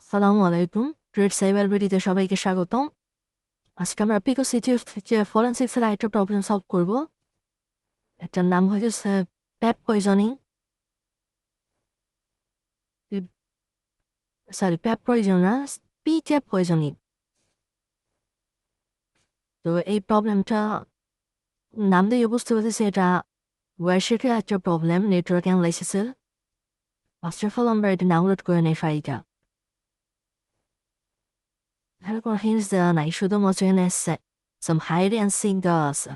আসসালামু আলাইকুম। গ্রেট সাইবারবিডিতে সবাইকে স্বাগতম। আজকে আমরা পিকোসিটিএফ থেকে ফরেনসিক্সের আরেকটা প্রবলেম সলভ করব। এটার নাম হচ্ছে প্যাপ পয়জনিং, প্যাপ পয়জন না, পিক্যাপ পয়জনিং। তো এই প্রবলেমটা নাম দিয়ে বুঝতে পারতেছি এটা ওয়ারশেটের একটা প্রবলেম, নেটওয়ার্ক অ্যানালাইসিসের। ফার্স্ট অফ অল আমরা এটা ডাউনলোড করে নেই ফাইলটা। এখানে কোনো হিন্টস দেওয়া নাই, শুধুমাত্র এখানে সাম হাইড অ্যান্ড সিং দেওয়া আছে।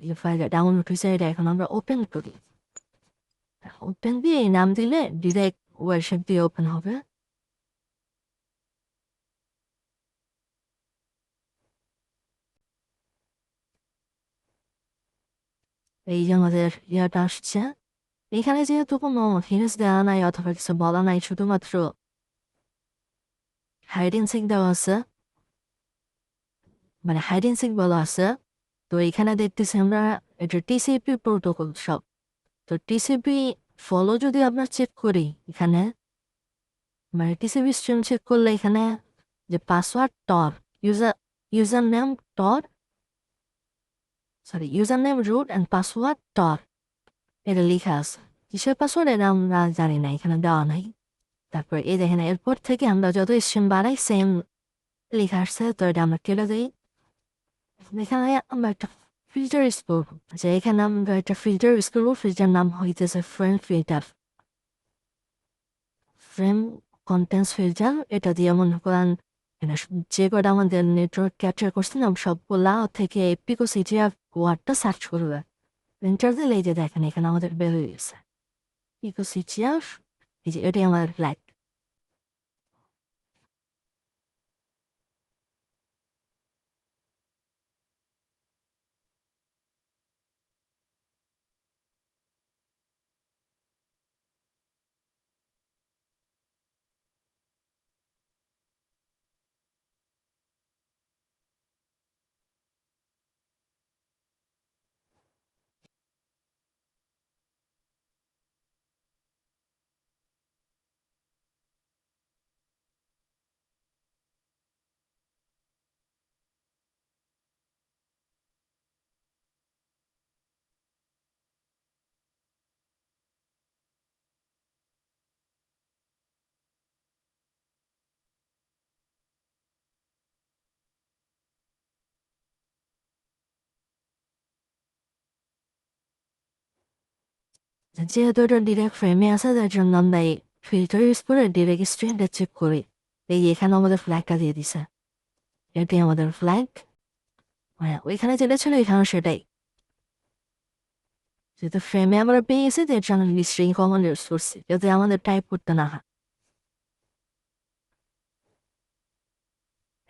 এই ফাইলটা ডাউনলোড হয়েছে, এটা এখন আমরা ওপেন করি। ওপেন দিয়ে নাম দিলে ডিরেক্ট ওয়ারশেপ দিয়ে ওপেন হবে। এই যে আমাদের ইয়াটা আসছে। এখানে যেহেতু কোনো হিন্টস দেওয়া নাই অথবা কিছু বলা নাই, শুধুমাত্র হাইড অ্যান্ড সিক দেওয়া আছে, মানে হাইড অ্যান্ড সিক বলা আছে। তো এখানে দেখতেছি আমরা এটা টিসিপি প্রোটোকল সব। তো টিসিপি ফলো যদি আমরা চেক করি এখানে, মানে টিসিপি স্ট্রিম চেক করলে এখানে যে password toor, user name toor, user name root and password toor, এটা লেখা আছে। কিসের পাসওয়ার্ড এটা আমরা জানি না, এখানে দেওয়া নাই। তারপর এই দেখেন এরপর থেকে আমরা যত স্ট্রিম বাড়াই সেম লেখা আসছে। তো এটা আমরা কেটে দিই। এখানে আমরা একটা ফিল্টার ইউজ করবো, যে এখানে আমরা একটা ফিল্টার ইউজ করবো। ফিল্টার নাম হইতেছে frame filter, frame contents filter. এটা দিয়ে মনে করেন যে কটা আমাদের নেটওয়ার্ক ক্যাপচার করছে না সবগুলা থেকে পিকোসিটিএফ ওয়ার্ডটা সার্চ করবে। এন্টার দিলে এই যে দেখেন এখানে আমাদের বের হয়ে গেছে পিকোসিটিএফ। এই যে এটাই আমাদের ফ্ল্যাগ। যেহেতু এটা ডিরেক্ট ফ্রেমে আছে তার জন্য আমরা এই ফিল্টার ইউজ করে ডিরেক্ট স্ট্রিমটা চেক করি। এই এখানে আমাদের ফ্ল্যাগটা দিয়ে দিছে, এটাই আমাদের ফ্ল্যাগ। হ্যাঁ, ওইখানে যেটা ছিল এখানে সেটাই। যেহেতু ফ্রেমে আমরা পেয়ে গেছি তার জন্য স্ট্রিং কমান্ড ইউজ করছি, যাতে আমাদের টাইপ করতে না হয়।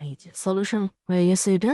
এই যে সলিউশন হয়ে গেছে এটা।